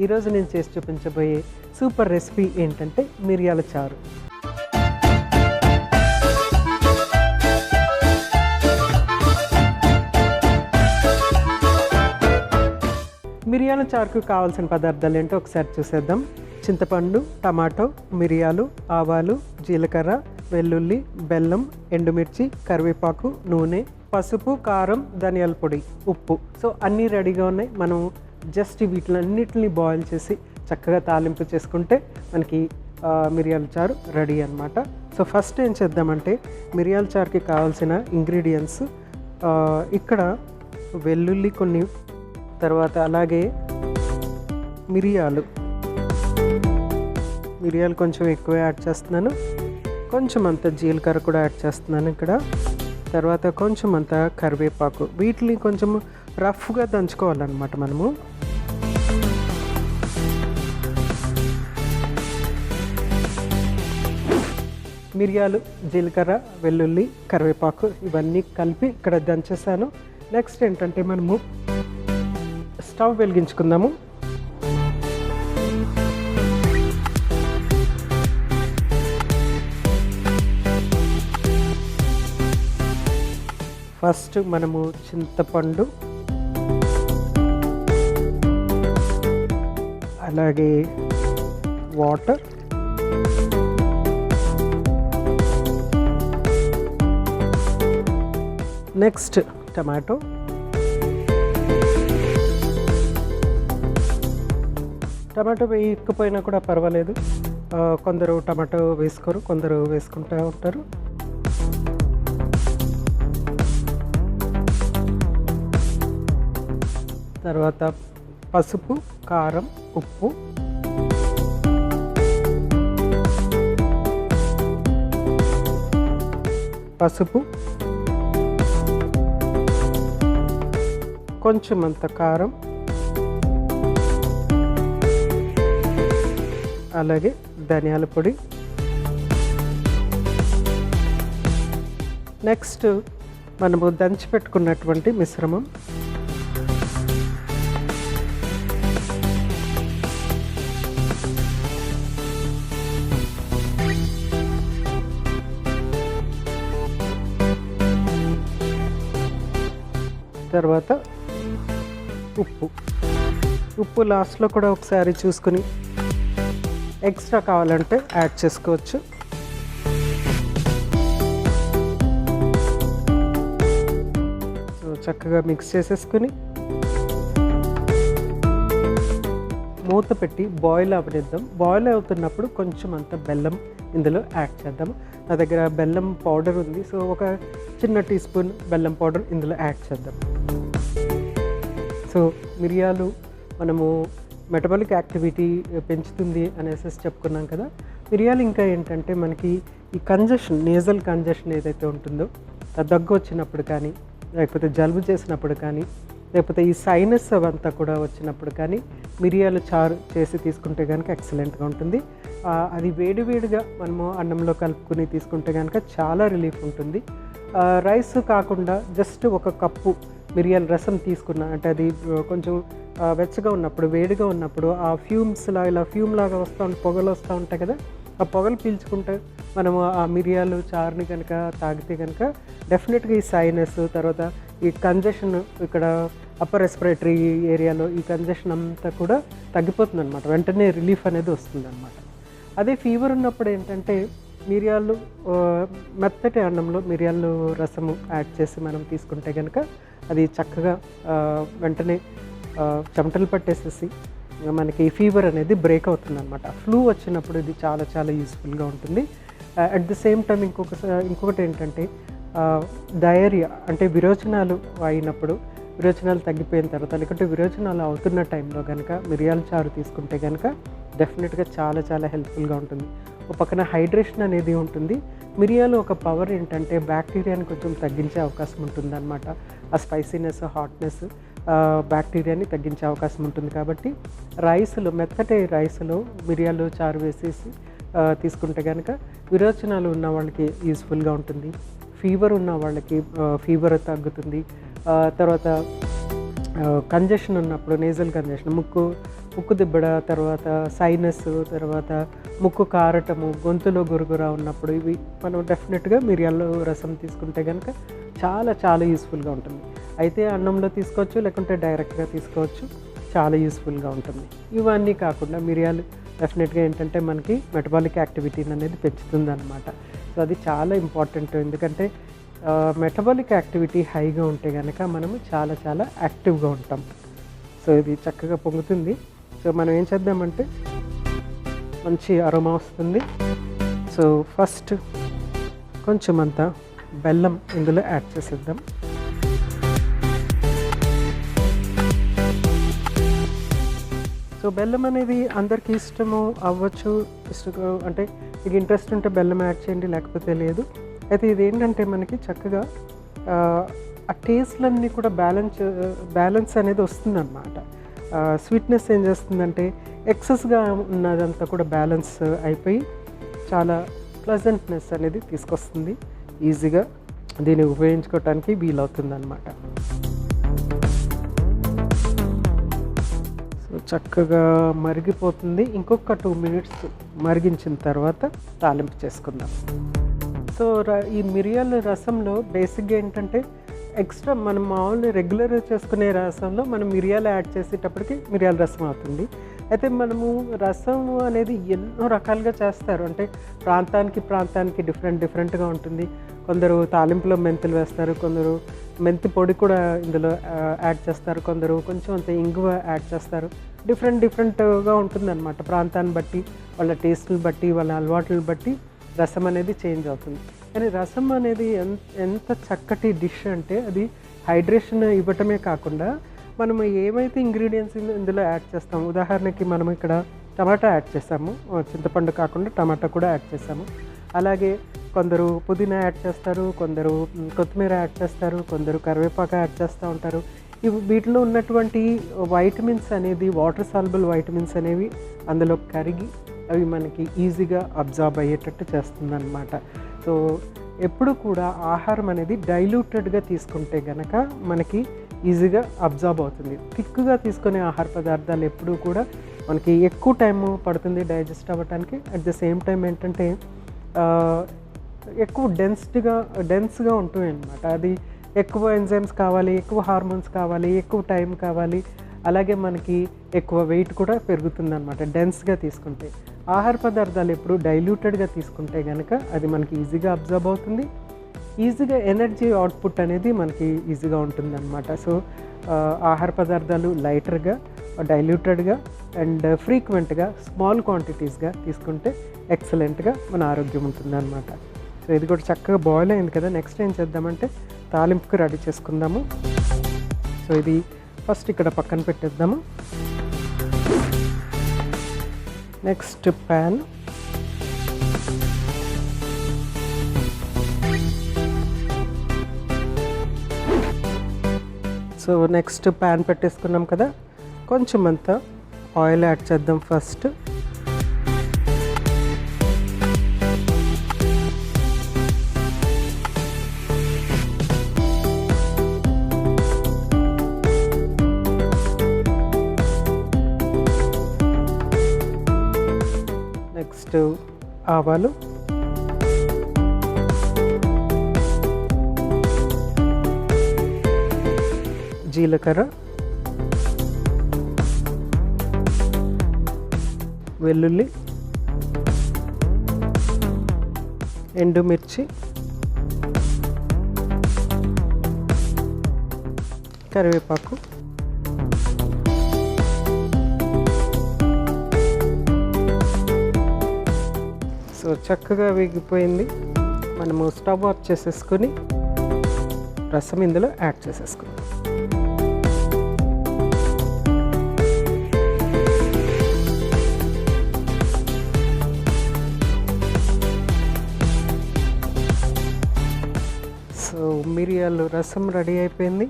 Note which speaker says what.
Speaker 1: ఈరోజు నేను చేసి చూపించబోయే సూపర్ రెసిపీ ఏంటంటే మిరియాల చారు. మిరియాల చారుకు కావాల్సిన పదార్థాలు ఏంటో ఒకసారి చూసేద్దాం. చింతపండు, టమాటో, మిరియాలు, ఆవాలు, జీలకర్ర, వెల్లుల్లి, బెల్లం, ఎండుమిర్చి, కరివేపాకు, నూనె, పసుపు, కారం, ధనియాల పొడి, ఉప్పు. సో అన్నీ రెడీగా ఉన్నాయి. మనం జస్ట్ వీటిలన్నిటిని బాయిల్ చేసి చక్కగా తాలింపు చేసుకుంటే మనకి మిరియాల చారు రెడీ అన్నమాట. సో ఫస్ట్ ఏం చేద్దామంటే మిరియాల చారుకి కావాల్సిన ఇంగ్రీడియంట్స్ ఇక్కడ వెల్లుల్లి కొన్ని, తర్వాత అలాగే మిరియాలు కొంచెం ఎక్కువ యాడ్ చేస్తున్నాను. కొంచెం అంత జీలకర్ర కూడా యాడ్ చేస్తున్నాను ఇక్కడ. తర్వాత కొంచెం అంత కరివేపాకు. వీటిని కొంచెం రఫ్గా దంచుకోవాలన్నమాట మనము. మిరియాలు, జీలకర్ర, వెల్లుల్లి, కరివేపాకు ఇవన్నీ కలిపి ఇక్కడ దంచేసాను. నెక్స్ట్ ఏంటంటే మనము స్టవ్ వెలిగించుకుందాము. ఫస్ట్ మనము చింతపండు, అలాగే వాటర్, నెక్స్ట్ టమాటో, టమాటో వేయకపోయినా కూడా పర్వాలేదు. కొందరు టమాటో వేసుకోరు, కొందరు వేసుకుంటూ ఉంటారు. తర్వాత పసుపు, కారం, ఉప్పు, పసుపు, కొంచెం అంత కారం, అలాగే ధనియాల పొడి. నెక్స్ట్ మనము దంచి పెట్టుకున్నటువంటి మిశ్రమం, తర్వాత ఉప్పు లాస్ట్లో కూడా ఒకసారి చూసుకుని ఎక్స్ట్రా కావాలంటే యాడ్ చేసుకోవచ్చు. సో చక్కగా మిక్స్ చేసేసుకుని మూత పెట్టి బాయిల్ అవ్వనిద్దాం. బాయిల్ అవుతున్నప్పుడు కొంచెం అంత బెల్లం ఇందులో యాడ్ చేద్దాము. నా దగ్గర బెల్లం పౌడర్ ఉంది, సో ఒక చిన్న టీ స్పూన్ బెల్లం పౌడర్ ఇందులో యాడ్ చేద్దాం. సో మిరియాలు మనము మెటబాలిక్ యాక్టివిటీ పెంచుతుంది అనేసి చెప్పుకున్నాం కదా. మిరియాలు ఇంకా ఏంటంటే మనకి ఈ కంజెషన్, నేజల్ కంజెషన్ ఏదైతే ఉంటుందో, దగ్గు వచ్చినప్పుడు కానీ, లేకపోతే జలుబు చేసినప్పుడు కానీ, లేకపోతే ఈ సైనస్ అవంతా కూడా వచ్చినప్పుడు కానీ మిరియాలు చారు చేసి తీసుకుంటే కనుక ఎక్సలెంట్గా ఉంటుంది. అది వేడివేడిగా మనము అన్నంలో కలుపుకుని తీసుకుంటే కనుక చాలా రిలీఫ్ ఉంటుంది. రైస్ కాకుండా జస్ట్ ఒక కప్పు మిరియాల రసం తీసుకున్నా అంటే అది కొంచెం వెచ్చగా ఉన్నప్పుడు, వేడిగా ఉన్నప్పుడు ఆ ఇలా ఫ్యూమ్ లాగా వస్తూ ఉంటే పొగలు వస్తూ ఉంటాయి కదా, ఆ పొగలు పీల్చుకుంటే మనము ఆ మిరియాలు చారుని కనుక తాగితే కనుక డెఫినెట్గా ఈ సైనస్, తర్వాత ఈ కంజెషన్, ఇక్కడ అప్పర్ రెస్పిరేటరీ ఏరియాలో ఈ కంజెషన్ అంతా కూడా తగ్గిపోతుంది అనమాట. వెంటనే రిలీఫ్ అనేది వస్తుంది అనమాట. అదే ఫీవర్ ఉన్నప్పుడు ఏంటంటే మిరియాలు మెత్తటి అన్నంలో మిరియాలు రసము యాడ్ చేసి మనం తీసుకుంటే కనుక అది చక్కగా వెంటనే చెమటలు పట్టేసేసి మనకి ఫీవర్ అనేది బ్రేక్ అవుతుంది అనమాట. ఫ్లూ వచ్చినప్పుడు ఇది చాలా చాలా యూస్ఫుల్గా ఉంటుంది. అట్ ది సేమ్ టైం ఇంకొకటి ఏంటంటే డయేరియా అంటే విరోచనాలు అయినప్పుడు, విరోచనాలు తగ్గిపోయిన తర్వాత, లేకుంటే విరోచనాలు అవుతున్న టైంలో కనుక మిరియాల చారు తీసుకుంటే కనుక డెఫినెట్గా చాలా చాలా హెల్ప్ఫుల్గా ఉంటుంది. ఒక పక్కన హైడ్రేషన్ అనేది ఉంటుంది. మిరియాలు ఒక పవర్ ఏంటంటే బ్యాక్టీరియాని కొంచెం తగ్గించే అవకాశం ఉంటుంది అనమాట. ఆ స్పైసీనెస్, హాట్నెస్ బ్యాక్టీరియాని తగ్గించే అవకాశం ఉంటుంది. కాబట్టి రైస్లో, మెత్తటి రైస్లో మిరియాలు చారు వేసేసి తీసుకుంటే కనుక విరోచనాలు ఉన్న వాళ్ళకి యూస్ఫుల్గా ఉంటుంది. ఫీవర్ ఉన్న వాళ్ళకి ఫీవర్ తగ్గుతుంది. తర్వాత కంజెషన్ ఉన్నప్పుడు, నేజల్ కంజెషన్, ముక్కు దిబ్బడ, తర్వాత సైనస్, తర్వాత ముక్కు కారటము, గొంతులో గురుగురా ఉన్నప్పుడు ఇవి మనం డెఫినెట్గా మిరియాల రసం తీసుకుంటే కనుక చాలా చాలా యూస్ఫుల్గా ఉంటుంది. అయితే అన్నంలో తీసుకోవచ్చు, లేకుంటే డైరెక్ట్గా తీసుకోవచ్చు, చాలా యూస్ఫుల్గా ఉంటుంది. ఇవన్నీ కాకుండా మిరియాలు డెఫినెట్గా ఏంటంటే మనకి మెటబాలిక్ యాక్టివిటీని అనేది పెంచుతుంది అనమాట. సో అది చాలా ఇంపార్టెంట్. ఎందుకంటే మెటబాలిక్ యాక్టివిటీ హైగా ఉంటే కనుక మనము చాలా చాలా యాక్టివ్గా ఉంటాం. సో ఇది చక్కగా పొంగుతుంది. సో మనం ఏం చేద్దామంటే మంచి అరోమా వస్తుంది. సో ఫస్ట్ కొంచెం అంతా బెల్లం ఇందులో యాడ్ చేసేద్దాం. సో బెల్లం అనేది అందరికీ ఇష్టము అవ్వచ్చు, అంటే మీకు ఇంట్రెస్ట్ ఉంటే బెల్లం యాడ్ చేయండి, లేకపోతే లేదు. అయితే ఇది ఏంటంటే మనకి చక్కగా ఆ టేస్ట్లన్నీ కూడా బ్యాలెన్స్ అనేది వస్తుందన్నమాట. స్వీట్నెస్ ఏం చేస్తుందంటే ఎక్సెస్గా ఉన్నదంతా కూడా బ్యాలెన్స్ అయిపోయి చాలా ప్లెజెంట్నెస్ అనేది తీసుకొస్తుంది. ఈజీగా దీన్ని ఉపయోగించుకోవటానికి వీలవుతుంది అన్నమాట. సో చక్కగా మరిగిపోతుంది. ఇంకొక 2 minutes మరిగించిన తర్వాత తాలింపు చేసుకుందాం. సో ఈ మిరియాల రసంలో బేసిక్గా ఏంటంటే ఎక్స్ట్రా మనం మామూలు రెగ్యులర్ చేసుకునే రసంలో మనం మిరియాలు యాడ్ చేసేటప్పటికి మిరియాల రసం అవుతుంది. అయితే మనము రసం అనేది ఎన్నో రకాలుగా చేస్తారు. అంటే ప్రాంతానికి డిఫరెంట్గా ఉంటుంది. కొందరు తాలింపులో మెంతులు వేస్తారు, కొందరు మెంతి పొడి కూడా ఇందులో యాడ్ చేస్తారు, కొందరు కొంచెం అంత ఇంగువ యాడ్ చేస్తారు. డిఫరెంట్గా ఉంటుందన్నమాట. ప్రాంతాన్ని బట్టి, వాళ్ళ టేస్ట్ని బట్టి, వాళ్ళ అలవాట్లను బట్టి రసం అనేది చేంజ్ అవుతుంది. కానీ రసం అనేది ఎంత చక్కటి డిష్ అంటే అది హైడ్రేషన్ ఇవ్వటమే కాకుండా మనము ఏమైతే ఇంగ్రీడియంట్స్ ఇందులో యాడ్ చేస్తాము, ఉదాహరణకి మనం ఇక్కడ టమాటా యాడ్ చేసాము, చింతపండు కాకుండా టమాటా కూడా యాడ్ చేసాము. అలాగే కొందరు పుదీనా యాడ్ చేస్తారు, కొందరు కొత్తిమీర యాడ్ చేస్తారు, కొందరు కరివేపాకు యాడ్ చేస్తూ ఉంటారు. వీటిలో ఉన్నటువంటి వైటమిన్స్ అనేది, వాటర్ సాల్యుబుల్ వైటమిన్స్ అనేవి అందులో కరిగి అవి మనకి ఈజీగా అబ్జార్బ్ అయ్యేటట్టు చేస్తుందన్నమాట. సో ఎప్పుడు కూడా ఆహారం అనేది డైల్యూటెడ్గా తీసుకుంటే కనుక మనకి ఈజీగా అబ్జార్బ్ అవుతుంది. థిక్గా తీసుకునే ఆహార పదార్థాలు ఎప్పుడూ కూడా మనకి ఎక్కువ టైం పడుతుంది డైజెస్ట్ అవ్వడానికి. అట్ ద సేమ్ టైం ఏంటంటే ఎక్కువ డెన్స్గా ఉంటుంది అన్నమాట. అది ఎక్కువ ఎంజైమ్స్ కావాలి, ఎక్కువ హార్మోన్స్ కావాలి, ఎక్కువ టైం కావాలి. అలాగే మనకి ఎక్కువ వెయిట్ కూడా పెరుగుతుంది అనమాట డెన్స్గా తీసుకుంటే. ఆహార పదార్థాలు ఎప్పుడు డైల్యూటెడ్గా తీసుకుంటే కనుక అది మనకి ఈజీగా అబ్జర్వ్ అవుతుంది, ఈజీగా ఎనర్జీ అవుట్పుట్ అనేది మనకి ఈజీగా ఉంటుంది అనమాట. సో ఆహార పదార్థాలు లైటర్గా, డైల్యూటెడ్గా అండ్ ఫ్రీక్వెంట్గా, స్మాల్ క్వాంటిటీస్గా తీసుకుంటే ఎక్సలెంట్గా మన ఆరోగ్యం ఉంటుంది అనమాట. సో ఇది కూడా చక్కగా బాయిల్ అయింది కదా. నెక్స్ట్ ఏం చేద్దామంటే తాలింపుకి రెడీ చేసుకుందాము. సో ఇది ఫస్ట్ ఇక్కడ పక్కన పెట్టేద్దాము. Next pan, so next pan పెట్టేసుకున్నాం కదా. కొంచెం అంతా ఆయిల్ యాడ్ చేద్దాం ఫస్ట్. నెక్స్ట్ ఆవాలు, జీలకర్ర, వెల్లుల్లి, ఎండుమిర్చి, కరివేపాకు, సో చక్కగా వేగిపోయింది. మనము స్టవ్ ఆఫ్ చేసేసుకొని రసం ఇందులో యాడ్ చేసేసుకుందాం. సో మిరియాలు రసం రెడీ అయిపోయింది.